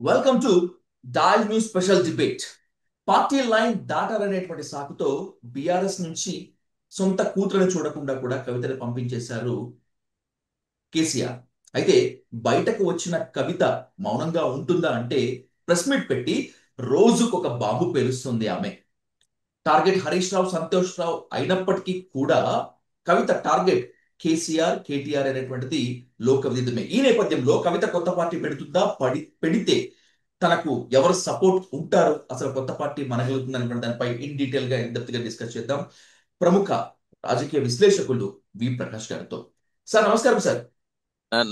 Welcome to డాల్ news special debate. Party line దాటాలనేటువంటి సాకుతో బీఆర్ఎస్ నుంచి సొంత కూతురుని చూడకుండా కూడా కవితను పంపించేశారు కేసీఆర్. అయితే బయటకు వచ్చిన కవిత మౌనంగా ఉంటుందా అంటే ప్రెస్ మీట్ పెట్టి రోజుకొక బాంబు పేలుస్తుంది ఆమె. టార్గెట్ హరీష్ రావు, సంతోష్ రావు అయినప్పటికీ కూడా కవిత టార్గెట్ కేసీఆర్, కేటీఆర్ అనేటువంటిది లోక విదితమే. ఈ నేపథ్యంలో కవిత కొత్త పార్టీ పెడుతుందా, పెడితే తనకు ఎవరు సపోర్ట్ ఉంటారు, అసలు కొత్త పార్టీ మనగలుగుతుంది అనేటువంటి దానిపై ఇన్ డీటెయిల్ గా డెప్త్ గా డిస్కస్ చేద్దాం ప్రముఖ రాజకీయ విశ్లేషకులు వి ప్రకాష్ గారితో. సార్ నమస్కారం సార్.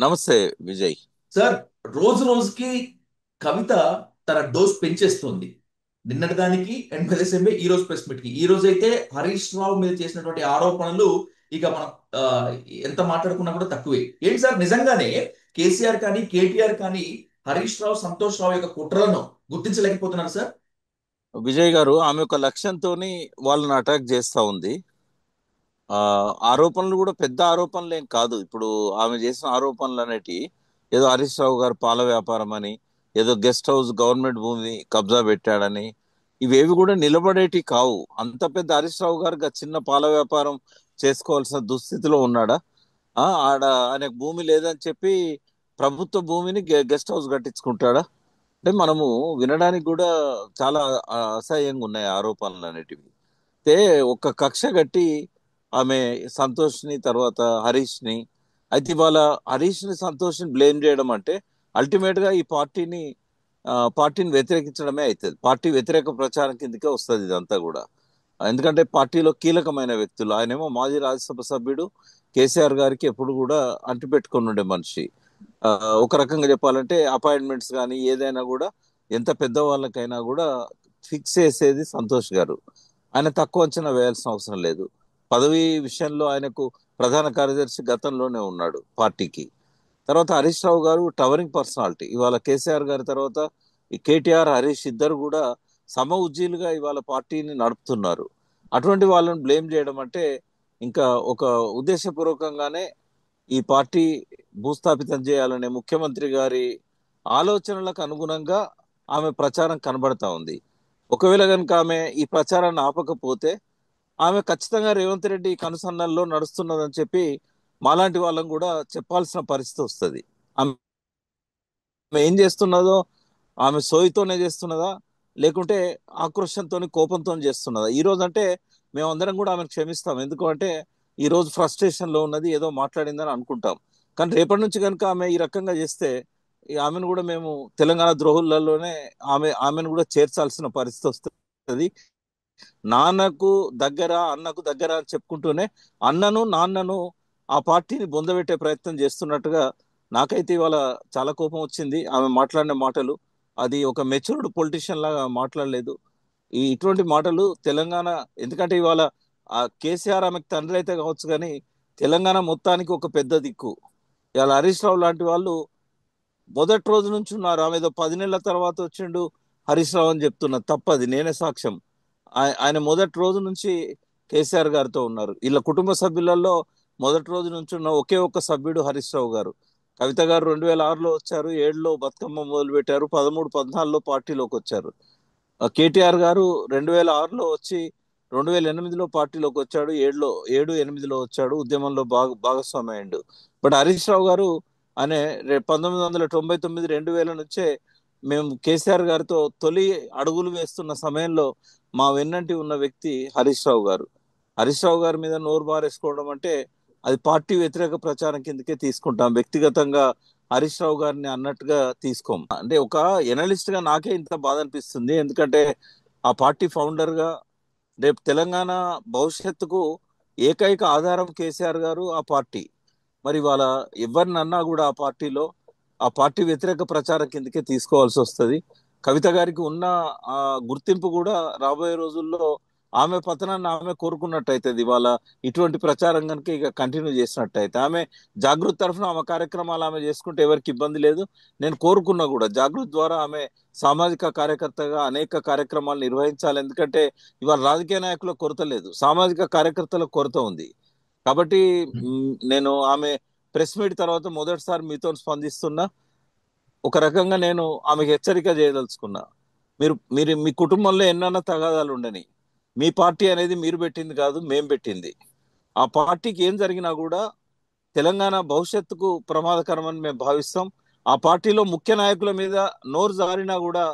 నమస్తే విజయ్. సార్, రోజు రోజుకి కవిత తన డోస్ పెంచేస్తుంది. నిన్నటి దానికి ఎమ్మెల్యేసీఎంఏ ఈ రోజు ప్రెస్ మీట్ కి, ఈ రోజు అయితే హరీష్ రావు మీద చేసినటువంటి ఆరోపణలు ఇక మనం ఆ, ఎంత మాట్లాడుకున్నా కూడా తక్కువే. ఏంటి సార్, నిజంగానే కేసీఆర్ కానీ కేటీఆర్ కానీ హరీష్ రావు, సంతోష్ రావు యొక్క కుట్రలను గుర్తించలేకపోతున్నారు సార్? విజయ్ గారు ఆమె ఒక లక్ష్యంతో వాళ్ళని అటాక్ చేస్తా ఉంది. ఆ ఆరోపణలు కూడా పెద్ద ఆరోపణలు ఏం కాదు. ఇప్పుడు ఆమె చేసిన ఆరోపణలు అనేటి ఏదో హరీష్ రావు గారు పాల వ్యాపారం అని, ఏదో గెస్ట్ హౌస్ గవర్నమెంట్ భూమి కబ్జా పెట్టాడని, ఇవేవి కూడా నిలబడేటి కావు. అంత పెద్ద హరీష్ రావు గారు చిన్న పాల వ్యాపారం చేసుకోవాల్సిన దుస్థితిలో ఉన్నాడా? ఆడ ఆయనకు భూమి లేదని చెప్పి ప్రభుత్వ భూమిని గెస్ట్ హౌస్ కట్టించుకుంటాడా? అంటే మనము వినడానికి కూడా చాలా అసహ్యంగా ఉన్నాయి ఆరోపణలు అనేటివి. అయితే ఒక కక్ష కట్టి ఆమె సంతోష్ని, తర్వాత హరీష్ని, అయితే ఇవాళ హరీష్ని సంతోష్ని బ్లేమ్ చేయడం అంటే అల్టిమేట్ గా ఈ పార్టీని వ్యతిరేకించడమే అవుతుంది. పార్టీ వ్యతిరేక ప్రచారం కిందకే వస్తుంది ఇదంతా కూడా. ఎందుకంటే పార్టీలో కీలకమైన వ్యక్తులు, ఆయనేమో మాజీ రాజ్యసభ సభ్యుడు, కేసీఆర్ గారికి ఎప్పుడు కూడా అంటిపెట్టుకొని ఉండే మనిషి. ఆ, ఒక రకంగా చెప్పాలంటే అపాయింట్మెంట్స్ కానీ ఏదైనా కూడా ఎంత పెద్ద వాళ్ళకైనా కూడా ఫిక్స్ చేసేది సంతోష్ గారు. ఆయన తక్కువ అంచనా వేయాల్సిన అవసరం లేదు. పదవి విషయంలో ఆయనకు ప్రధాన కార్యదర్శి గతంలోనే ఉన్నాడు పార్టీకి. తర్వాత హరీష్ రావు గారు టవరింగ్ పర్సనాలిటీ. ఇవాళ కేసీఆర్ గారి తర్వాత ఈ కేటీఆర్, హరీష్ ఇద్దరు కూడా సమ ఉజ్జీలుగా ఇవాళ పార్టీని నడుపుతున్నారు. అటువంటి వాళ్ళని బ్లేమ్ చేయడం అంటే ఇంకా ఒక ఉద్దేశపూర్వకంగానే ఈ పార్టీ భూస్థాపితం చేయాలనే ముఖ్యమంత్రి గారి ఆలోచనలకు అనుగుణంగా ఆమె ప్రచారం కనబడతా ఉంది. ఒకవేళ కనుక ఆమె ఈ ప్రచారాన్ని ఆపకపోతే ఆమె ఖచ్చితంగా రేవంత్ రెడ్డి కనుసన్నల్లో నడుస్తున్నదని చెప్పి మాలాంటి వాళ్ళం కూడా చెప్పాల్సిన పరిస్థితి వస్తుంది. ఆమె ఏం చేస్తున్నదో ఆమె సోయితోనే చేస్తున్నదా, లేకుంటే ఆక్రోషంతో కోపంతో చేస్తున్నదా? ఈ రోజు అంటే మేమందరం కూడా ఆమెను క్షమిస్తాం. ఎందుకంటే ఈ రోజు ఫ్రస్ట్రేషన్ లో ఉన్నది, ఏదో మాట్లాడిందని అనుకుంటాం. కానీ రేపటి నుంచి కనుక ఆమె ఈ రకంగా చేస్తే ఈ ఆమెను కూడా మేము తెలంగాణ ద్రోహులలోనే ఆమెను కూడా చేర్చాల్సిన పరిస్థితి వస్తుంది. నాన్నకు దగ్గర, అన్నకు దగ్గర అని చెప్పుకుంటూనే అన్నను, నాన్నను ఆ పార్టీని బొందబెట్టే ప్రయత్నం చేస్తున్నట్టుగా నాకైతే ఇవాళ చాలా కోపం వచ్చింది. ఆమె మాట్లాడిన మాటలు, అది ఒక మెచ్యూర్డ్ పొలిటీషియన్ లాగా మాట్లాడలేదు. ఇటువంటి మాటలు తెలంగాణ, ఎందుకంటే ఇవాళ ఆ కేసీఆర్ ఆమెకు తండ్రి అయితే కావచ్చు, కానీ తెలంగాణ మొత్తానికి ఒక పెద్ద దిక్కు. ఇవాళ హరీష్ రావు లాంటి వాళ్ళు మొదటి రోజు నుంచి ఉన్నారు. ఆమె ఏదో 10 నెలల తర్వాత వచ్చిండు హరీష్ రావు అని చెప్తున్నారు. తప్పది, నేనే సాక్ష్యం. ఆయన మొదటి రోజు నుంచి కేసీఆర్ గారితో ఉన్నారు. వీళ్ళ కుటుంబ సభ్యులలో మొదటి రోజు నుంచి ఉన్న ఒకే ఒక్క సభ్యుడు హరీష్ రావు గారు. కవిత గారు 2006లో వచ్చారు, 7లో బతుకమ్మ మొదలు పెట్టారు, 13, 14లో పార్టీలోకి వచ్చారు. కేటీఆర్ గారు 2006లో వచ్చి 2008లో పార్టీలోకి వచ్చాడు, 7, 8లో వచ్చాడు, ఉద్యమంలో భాగస్వామి అయ్యిండు. బట్ హరీష్ రావు గారు అనే 1999, 2000 నుంచే మేము కేసీఆర్ గారితో తొలి అడుగులు వేస్తున్న సమయంలో మా వెన్నంటి ఉన్న వ్యక్తి హరీష్ రావు గారు. హరీష్ రావు గారి మీద నోరు బారేసుకోవడం అంటే అది పార్టీ వ్యతిరేక ప్రచారం కిందకే తీసుకుంటాం. వ్యక్తిగతంగా హరీష్ రావు గారిని అన్నట్టుగా తీసుకోం. అంటే ఒక ఎనలిస్ట్ గా నాకే ఇంత బాధ అనిపిస్తుంది. ఎందుకంటే ఆ పార్టీ ఫౌండర్ గా రేపు తెలంగాణ భవిష్యత్తుకు ఏకైక ఆధారం కేసీఆర్ గారు, ఆ పార్టీ. మరి వాళ్ళ ఎవరినన్నా కూడా ఆ పార్టీ వ్యతిరేక ప్రచారం కిందకే తీసుకోవాల్సి వస్తుంది. కవిత గారికి ఉన్న ఆ గుర్తింపు కూడా రాబోయే రోజుల్లో ఆమె పతనాన్ని ఆమె కోరుకున్నట్టయితే, ఇవాళ ఇటువంటి ప్రచారం కనుక ఇక కంటిన్యూ చేసినట్టయితే, ఆమె జాగృతి తరఫున ఆమె కార్యక్రమాలు ఆమె చేసుకుంటే ఎవరికి ఇబ్బంది లేదు. నేను కోరుకున్నా కూడా జాగృతి ద్వారా ఆమె సామాజిక కార్యకర్తగా అనేక కార్యక్రమాలు నిర్వహించాలి. ఎందుకంటే ఇవాళ రాజకీయ నాయకుల కొరత లేదు, సామాజిక కార్యకర్తల కొరత ఉంది. కాబట్టి నేను ఆమె ప్రెస్ మీట్ తర్వాత మొదటిసారి మీతో స్పందిస్తున్నా. ఒక రకంగా నేను ఆమెకు హెచ్చరిక చేయదలుచుకున్నా. మీరు మీరు మీ కుటుంబంలో ఎన్నన్నా తగాదాలు ఉండని, మీ పార్టీ అనేది మీరు పెట్టింది కాదు, మేం పెట్టింది. ఆ పార్టీకి ఏం జరిగినా కూడా తెలంగాణ భవిష్యత్తుకు ప్రమాదకరమని మేము భావిస్తాం. ఆ పార్టీలో ముఖ్య నాయకుల మీద నోరు జారినా కూడా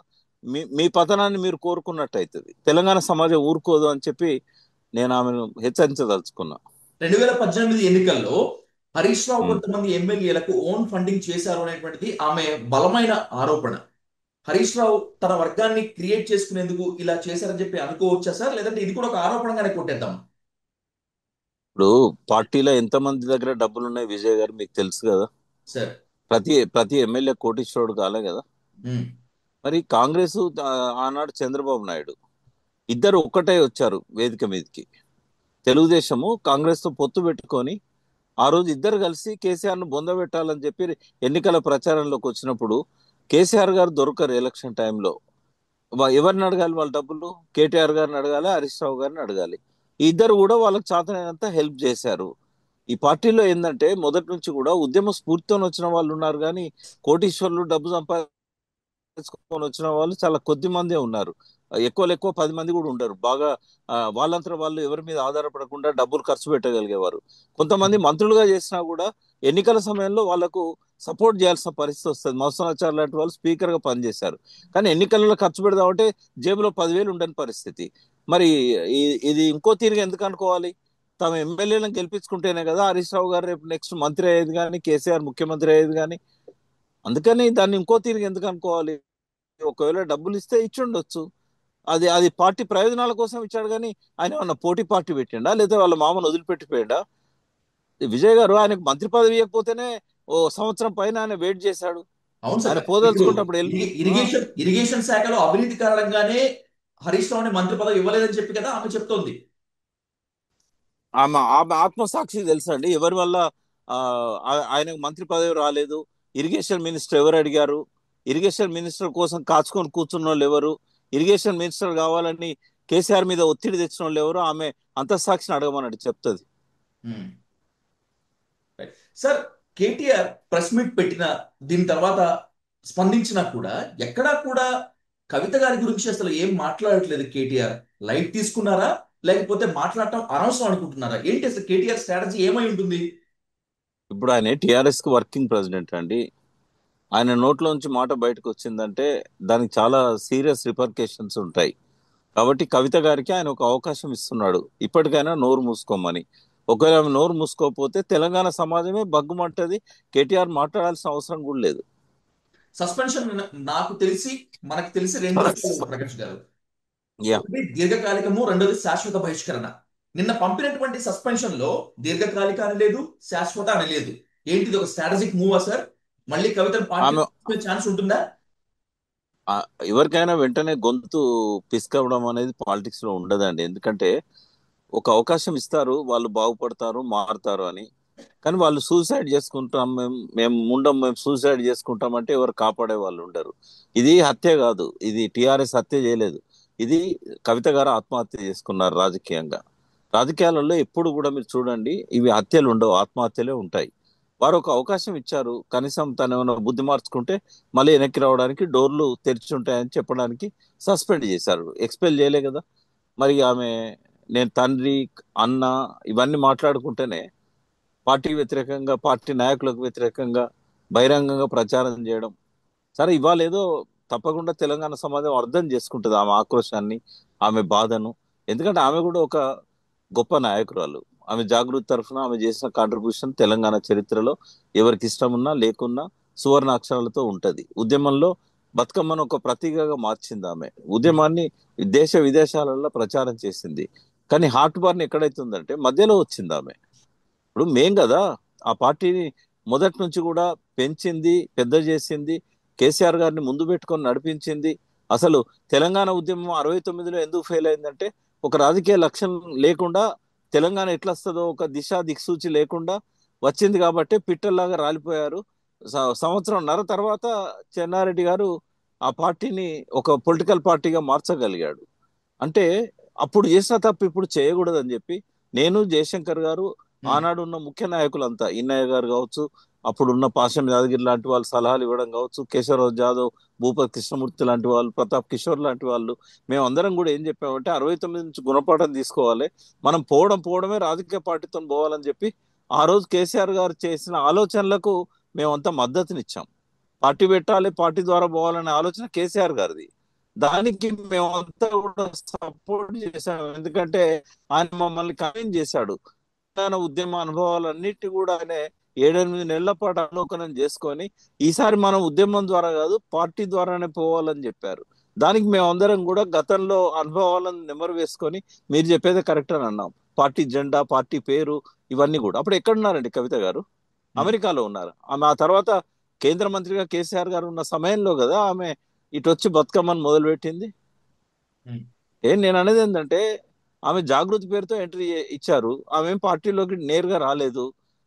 మీ పతనాన్ని మీరు కోరుకున్నట్టు అవుతుంది. తెలంగాణ సమాజం ఊరుకోదు అని చెప్పి నేను ఆమెను హెచ్చరించదలుచుకున్నా. 2018 ఎన్నికల్లో హరీష్ రావు ఉమ్. కొంతమంది ఎమ్మెల్యేలకు ఓన్ ఫండింగ్ చేశారు అనేటువంటిది ఆమె బలమైన ఆరోపణ. హరీష్ రావు తన వర్గాన్ని క్రియేట్ చేసుకునేందుకు ఇలా చేశారని చెప్పి అనుకోవచ్చా సార్, లేదంటే ఇది కూడా ఒక ఆరోపణగానే కొట్టేద్దాం? ఇప్పుడు పార్టీలో ఎంతమంది దగ్గర డబ్బులు ఉన్నాయి విజయ్ గారు మీకు తెలుసు కదా. సార్. ప్రతి ప్రతి ఎమ్మెల్యే కోటీశ్వరుడు కాలే కదా. ఉమ్. మరి కాంగ్రెస్ ఆనాడు చంద్రబాబు నాయుడు ఇద్దరు ఒక్కటే వచ్చారు వేదిక మీదకి. తెలుగుదేశము కాంగ్రెస్ తో పొత్తు పెట్టుకొని ఆ రోజు ఇద్దరు కలిసి కేసీఆర్ ను బొందబెట్టాలని చెప్పి ఎన్నికల ప్రచారంలోకి వచ్చినప్పుడు కేసీఆర్ గారు దొరకరు ఎలక్షన్ టైంలో. ఎవరిని అడగాలి వాళ్ళ డబ్బులు? కేటీఆర్ గారిని అడగాలి, హరీష్ రావు గారిని అడగాలి. ఈ ఇద్దరు కూడా వాళ్ళకి చేతనైనంత హెల్ప్ చేశారు. ఈ పార్టీలో ఏంటంటే మొదటి నుంచి కూడా ఉద్యమ స్ఫూర్తితో వచ్చిన వాళ్ళు ఉన్నారు, కానీ కోటీశ్వర్లు డబ్బు సంపాదించుకొని వచ్చిన వాళ్ళు చాలా కొద్ది మందే ఉన్నారు. ఎక్కువ 10 మంది కూడా ఉండరు బాగా. వాళ్ళంతా వాళ్ళు ఎవరి మీద ఆధారపడకుండా డబ్బులు ఖర్చు పెట్టగలిగేవారు. కొంతమంది మంత్రులుగా చేసినా కూడా ఎన్నికల సమయంలో వాళ్ళకు సపోర్ట్ చేయాల్సిన పరిస్థితి వస్తుంది. మత్స్యనాచార్ లాంటి వాళ్ళు స్పీకర్ గా పనిచేశారు, కానీ ఎన్నికలలో ఖర్చు పెడదామంటే జేబులో 10,000 ఉండని పరిస్థితి. మరి ఇది ఇంకో తీరుగా ఎందుకు అనుకోవాలి? తమ ఎమ్మెల్యేలను గెలిపించుకుంటేనే కదా హరీష్ రావు గారు రేపు నెక్స్ట్ మంత్రి అయ్యేది, కానీ కేసీఆర్ ముఖ్యమంత్రి అయ్యేది. కానీ అందుకని దాన్ని ఇంకో తీరుగా ఎందుకు అనుకోవాలి? ఒకవేళ డబ్బులు ఇస్తే ఇచ్చి ఉండొచ్చు. అది అది పార్టీ ప్రయోజనాల కోసం ఇచ్చాడు, కానీ ఆయన ఏమన్నా పోటీ పార్టీ పెట్టిండా లేదా వాళ్ళ మామను వదిలిపెట్టిపోయాడా? విజయ్ గారు ఆయనకు మంత్రి పదవి ఇవ్వకపోతేనే ఓ సంవత్సరం పైన ఆయన వెయిట్ చేశాడు. అవును ఆయన సార్. ఇప్పుడు పోదలుచుకుంటే అప్పుడు వెళ్ళి ఇరిగేషన్ శాఖలో అవినీతి కారణంగానే హరీష్ రావుని మంత్రి పదవి ఇవ్వలేదని చెప్పి కదా ఆమె చెప్తోంది. ఆమె ఆమె ఆత్మసాక్షి తెలుసండి ఎవరి వల్ల ఆ, ఆయనకు మంత్రి పదవి రాలేదు. ఇరిగేషన్ మినిస్టర్ ఎవరు అడిగారు? ఇరిగేషన్ మినిస్టర్ కోసం కాచుకొని కూర్చున్న వాళ్ళు ఎవరు? ఇరిగేషన్ మినిస్టర్ కావాలని కేసీఆర్ మీద ఒత్తిడి తెచ్చిన వాళ్ళు ఎవరు? ఆమె అంతఃసాక్షిని అడగమన్నాడు, చెప్తుంది. Um. Right. Sir, KTR press meet పెట్టిన దీని తర్వాత స్పందించినా కూడా ఎక్కడా కూడా కవిత గారి గురించి అసలు ఏం మాట్లాడట్లేదు కేటీఆర్. లైట్ తీసుకున్నారా, లేకపోతే మాట్లాడటం అనవసరం అనుకుంటున్నారా? ఏంటి అసలు కేటీఆర్ స్ట్రాటజీ ఏమై ఉంటుంది? ఇప్పుడు ఆయన టిఆర్ఎస్ కి వర్కింగ్ ప్రెసిడెంట్ అండి. ఆయన నోట్లోంచి మాట బయటకు వచ్చిందంటే దానికి చాలా సీరియస్ రిపర్కేషన్స్ ఉంటాయి. కాబట్టి కవిత గారికి ఆయన ఒక అవకాశం ఇస్తున్నాడు, ఇప్పటికైనా నోరు మూసుకోమని. ఒకవేళ ఆమె నోరు మూసుకోకపోతే తెలంగాణ సమాజమే బగ్గుమంటది. కేటీఆర్ మాట్లాడాల్సిన అవసరం కూడా లేదు. సస్పెన్షన్ నాకు తెలిసి, మనకు తెలిసి రెండు విషయాలు ప్రకాష్ గారు. యా. ఒకటి దీర్ఘకాలికము, రెండోది శాశ్వత బహిష్కరణ. నిన్న పంపినటువంటి సస్పెన్షన్ లో దీర్ఘకాలిక అని లేదు, శాశ్వత అని లేదు. ఏంటిది, ఒక స్ట్రాటజిక్ మూవా సార్? మళ్ళీ కవితను పార్టీ ఆమె ఛాన్స్ ఉంటుందా? ఆ, ఎవరికైనా వెంటనే గొంతు పిసుకవడం అనేది పాలిటిక్స్ లో ఉండదండి. ఎందుకంటే ఒక అవకాశం ఇస్తారు, వాళ్ళు బాగుపడతారు, మారుతారు అని. కానీ వాళ్ళు సూసైడ్ చేసుకుంటాం, మేము ఉండం, మేము సూసైడ్ చేసుకుంటాం అంటే ఎవరు కాపాడే వాళ్ళు ఉండరు. ఇది హత్య కాదు, ఇది టిఆర్ఎస్ హత్య చేయలేదు. ఇది కవిత గారు ఆత్మహత్య చేసుకున్నారు రాజకీయంగా. రాజకీయాలలో ఎప్పుడు కూడా మీరు చూడండి, ఇవి హత్యలు ఉండవు, ఆత్మహత్యలే ఉంటాయి. వారు ఒక అవకాశం ఇచ్చారు, కనీసం తను ఏమైనా బుద్ధి మార్చుకుంటే మళ్ళీ వెనక్కి రావడానికి డోర్లు తెరిచి ఉంటాయని చెప్పడానికి సస్పెండ్ చేశారు, ఎక్స్పెల్ చేయలే కదా. మరి ఆమె నేను తండ్రి, అన్న ఇవన్నీ మాట్లాడుకుంటేనే పార్టీకి వ్యతిరేకంగా, పార్టీ నాయకులకు వ్యతిరేకంగా బహిరంగంగా ప్రచారం చేయడం. సరే, ఇవాళ ఏదో తప్పకుండా తెలంగాణ సమాజం అర్థం చేసుకుంటుంది ఆమె ఆక్రోశాన్ని, ఆమె బాధను. ఎందుకంటే ఆమె కూడా ఒక గొప్ప నాయకురాలు. ఆమె జాగృతి తరఫున ఆమె చేసిన కాంట్రిబ్యూషన్ తెలంగాణ చరిత్రలో ఎవరికి ఇష్టం ఉన్నా లేకున్నా సువర్ణ అక్షరాలతో ఉంటది. ఉద్యమంలో బతుకమ్మను ఒక ప్రతీకగా మార్చింది ఆమె. ఉద్యమాన్ని దేశ విదేశాలలో ప్రచారం చేసింది. కానీ హార్ట్ బార్న్ ఎక్కడైతే ఉందంటే మధ్యలో వచ్చింది ఆమె. ఇప్పుడు మేం కదా ఆ పార్టీని మొదటి నుంచి కూడా పెంచింది, పెద్ద చేసింది, కేసీఆర్ గారిని ముందు పెట్టుకొని నడిపించింది. అసలు తెలంగాణ ఉద్యమం 69లో ఎందుకు ఫెయిల్ అయిందంటే ఒక రాజకీయ లక్ష్యం లేకుండా, తెలంగాణ ఎట్లా వస్తుందో ఒక దిశ దిక్సూచి లేకుండా వచ్చింది కాబట్టి పిట్టల్లాగా రాలిపోయారు. సంవత్సరంన్నర తర్వాత చెన్నారెడ్డి గారు ఆ పార్టీని ఒక పొలిటికల్ పార్టీగా మార్చగలిగాడు. అంటే అప్పుడు చేసిన తప్పు ఇప్పుడు చేయకూడదని చెప్పి నేను, జయశంకర్ గారు, ఉమ్. ఆనాడు ఉన్న ముఖ్య నాయకులంతా, ఇన్నయ్య గారు కావచ్చు, అప్పుడున్న పాషం యాదగిరి లాంటి వాళ్ళు సలహాలు ఇవ్వడం కావచ్చు, కేశవరావు జాదవ్, భూపతి కృష్ణమూర్తి లాంటి వాళ్ళు, ప్రతాప్ కిషోర్ లాంటి వాళ్ళు, మేమందరం కూడా ఏం చెప్పామంటే 69 నుంచి గుణపాఠం తీసుకోవాలి, మనం పోవడమే రాజకీయ పార్టీతో పోవాలని చెప్పి ఆ రోజు కేసీఆర్ గారు చేసిన ఆలోచనలకు మేమంతా మద్దతునిచ్చాం. పార్టీ పెట్టాలి, పార్టీ ద్వారా పోవాలనే ఆలోచన కేసీఆర్ గారిది. దానికి మేమంతా కూడా సపోర్ట్ చేశాం. ఎందుకంటే ఆయన మమ్మల్ని కన్విన్స్ చేశాడు. తెలంగాణ ఉద్యమ అనుభవాలన్నిటి కూడా ఆయన 7-8 నెలల పాటు అవలోకనం చేసుకొని ఈసారి మనం ఉద్యమం ద్వారా కాదు పార్టీ ద్వారానే పోవాలని చెప్పారు. దానికి మేమందరం కూడా గతంలో అనుభవాలను నెమరు వేసుకొని మీరు చెప్పేది కరెక్ట్ అని అన్నాం. పార్టీ జెండా, పార్టీ పేరు, ఇవన్నీ కూడా. అప్పుడు ఎక్కడున్నారండి కవిత గారు? అమెరికాలో ఉన్నారు. ఆమె ఆ తర్వాత కేంద్ర మంత్రిగా కేసీఆర్ గారు ఉన్న సమయంలో కదా ఆమె ఇటు వచ్చి బతుకమ్మని మొదలుపెట్టింది. నేను అనేది ఏంటంటే ఆమె జాగృతి పేరుతో ఎంట్రీ ఇచ్చారు. ఆమె ఏం పార్టీలోకి నేరుగా రాలేదు.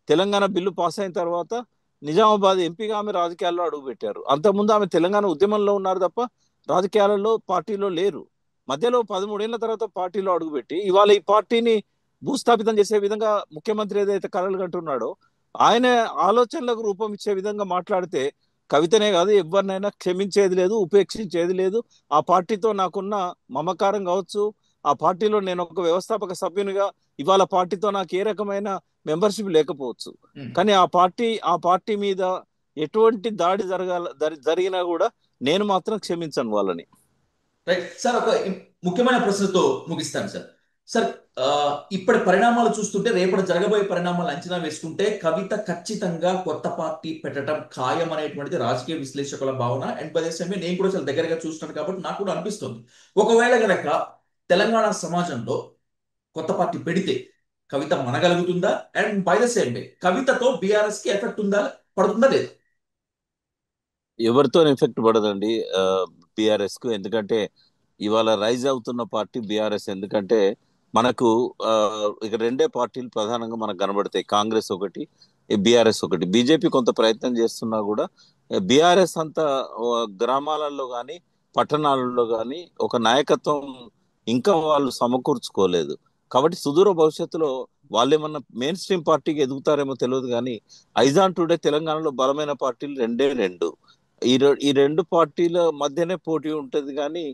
తెలంగాణ బిల్లు పాస్ అయిన తర్వాత నిజామాబాద్ ఎంపీగా ఆమె రాజకీయాల్లో అడుగు పెట్టారు. అంతకుముందు ఆమె తెలంగాణ ఉద్యమంలో ఉన్నారు తప్ప రాజకీయాలలో పార్టీలో లేరు. మధ్యలో 13 ఏళ్ల తర్వాత పార్టీలో అడుగుపెట్టి ఇవాళ ఈ పార్టీని భూస్థాపితం చేసే విధంగా ముఖ్యమంత్రి ఏదైతే కలలు కంటున్నాడో ఆయన ఆలోచనలకు రూపం ఇచ్చే విధంగా మాట్లాడితే కవితనే కాదు ఎవరినైనా క్షమించేది లేదు, ఉపేక్షించేది లేదు. ఆ పార్టీతో నాకున్న మమకారం కావచ్చు, ఆ పార్టీలో నేను ఒక వ్యవస్థాపక సభ్యునిగా ఇవాళ పార్టీతో నాకు ఏ రకమైన మెంబర్షిప్ లేకపోవచ్చు, కానీ ఆ పార్టీ మీద ఎటువంటి దాడి జరిగినా కూడా నేను మాత్రం క్షమించను వాళ్ళని. రైట్ సార్, ఒక ముఖ్యమైన ప్రశ్నతో ముగిస్తాను సార్. సార్, ఆ, ఇప్పటి పరిణామాలు చూస్తుంటే, రేపటి జరగబోయే పరిణామాలు అంచనా వేసుకుంటే కవిత ఖచ్చితంగా కొత్త పార్టీ పెట్టడం ఖాయం అనేటువంటిది రాజకీయ విశ్లేషకుల భావన. అండ్ బై ద సమయం నేను కూడా చాలా దగ్గరగా చూస్తున్నాను కాబట్టి నాకు కూడా అనిపిస్తుంది. ఒకవేళ గనక తెలంగాణ సమాజంలో కొత్త పార్టీ పెడితే కవిత మనగలుగుతుందా? And by the same way కవితతో బీఆర్ఎస్ కి ఎఫెక్ట్ ఉందా, పడుతుందా లేదా? ఎవరితో ఎఫెక్ట్ పడదండి బీఆర్ఎస్ కు. ఎందుకంటే ఇవాళ రైజ్ అవుతున్న పార్టీ బీఆర్ఎస్. ఎందుకంటే మనకు ఆ, ఇక రెండే పార్టీలు ప్రధానంగా మనకు కనబడతాయి, కాంగ్రెస్ ఒకటి, బీఆర్ఎస్ ఒకటి. బీజేపీ కొంత ప్రయత్నం చేస్తున్నా కూడా బీఆర్ఎస్ అంత గ్రామాలలో కానీ పట్టణాలలో కానీ ఒక నాయకత్వం ఇంకా వాళ్ళు సమకూర్చుకోలేదు. కాబట్టి సుదూర భవిష్యత్తులో వాళ్ళు ఏమన్నా మెయిన్ స్ట్రీమ్ పార్టీకి ఎదుగుతారేమో తెలియదు, కానీ ఐజాన్ టుడే తెలంగాణలో బలమైన పార్టీలు రెండే రెండు. ఈ రెండు పార్టీల మధ్యనే పోటీ ఉంటది. కానీ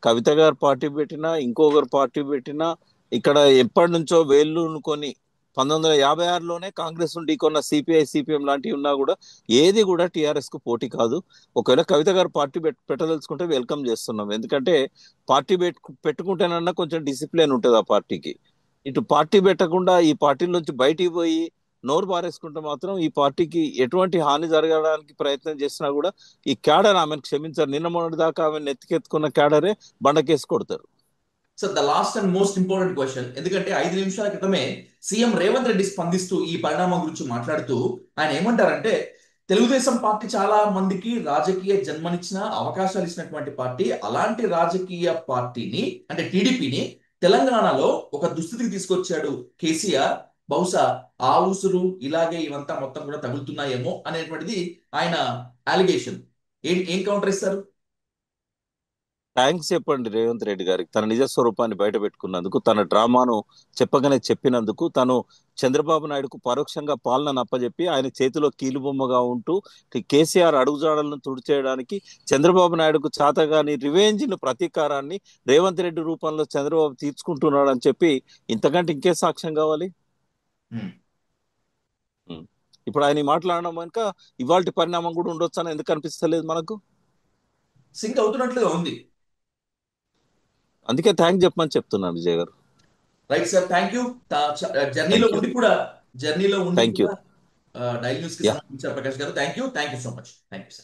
కవిత గారు పార్టీ పెట్టినా ఇంకొకరు పార్టీ పెట్టినా ఇక్కడ ఎప్పటి నుంచో వేళ్ళూనుకొని 1956లోనే కాంగ్రెస్ నుండి కొన్న సిపిఐ సిపిఎం లాంటివి ఉన్నా కూడా ఏది కూడా టిఆర్ఎస్ కు పోటీ కాదు. ఒకవేళ కవిత గారు పార్టీ పెట్టదలుచుకుంటే వెల్కమ్ చేస్తున్నాం. ఎందుకంటే పార్టీ పెట్టుకుంటేనన్నా కొంచెం డిసిప్లిన్ ఉంటుంది ఆ పార్టీకి. ఇటు పార్టీ పెట్టకుండా ఈ పార్టీ నుంచి బయటికి పోయి నోరు బారేసుకుంటే మాత్రం ఈ పార్టీకి ఎటువంటి హాని జరగడానికి ప్రయత్నం చేసినా కూడా ఈ క్యాడర్ ఆమెను క్షమించారు. నిన్న మొన్నటి దాకా ఆమె నెత్తికెత్తుకున్న క్యాడరే బండకేసి కొడతారు. So the last and most important question, ఎందుకంటే 5 నిమిషాల క్రితమే సీఎం రేవంత్ రెడ్డి స్పందిస్తూ ఈ పరిణామం గురించి మాట్లాడుతూ ఆయన ఏమంటారంటే, తెలుగుదేశం పార్టీ చాలా మందికి రాజకీయ జన్మనిచ్చిన, అవకాశాలు ఇచ్చినటువంటి పార్టీ. అలాంటి రాజకీయ పార్టీని, అంటే టీడీపీని తెలంగాణలో ఒక దుస్థితికి తీసుకొచ్చాడు కేసీఆర్. బహుశా ఆ ఊసురు ఇలాగే ఇవంతా మొత్తం కూడా తగులుతున్నాయేమో అనేటువంటిది ఆయన అలిగేషన్. ఏం కౌంటర్ ఇస్తారు? థ్యాంక్స్ చెప్పండి రేవంత్ రెడ్డి గారికి, తన నిజ స్వరూపాన్ని బయట పెట్టుకున్నందుకు, తన డ్రామాను చెప్పగానే చెప్పినందుకు, తను చంద్రబాబు నాయుడుకు పరోక్షంగా పాలన అప్పజెప్పి ఆయన చేతిలో కీలుబొమ్మగా ఉంటూ కేసీఆర్ అడుగుజాడలను తుడిచేయడానికి చంద్రబాబు నాయుడుకు చాతగాని రివెంజ్ ను, ప్రతీకారాన్ని రేవంత్ రెడ్డి రూపంలో చంద్రబాబు తీర్చుకుంటున్నాడు అని చెప్పి ఇంతకంటే ఇంకే సాక్ష్యం కావాలి? ఉం. ఇప్పుడు ఆయన మాట్లాడడం కనుక ఇవాళ పరిణామం కూడా ఉండొచ్చు అని ఎందుకు అనిపిస్తలేదు మనకు? సింక్ అవుతున్నట్లుగా ఉంది. అందుకే థ్యాంక్స్ చెప్పమని చెప్తున్నాను విజయ్ గారు. Right sir, thank you. జర్నీలో థ్యాంక్ యూ. ఉండి కూడా జర్నీలో ఉండి థ్యాంక్ యూ. కూడా డైల్ న్యూస్ కి యా. సంబంధించిన ప్రకాష్ గారు, thank you so much. Thank you sir.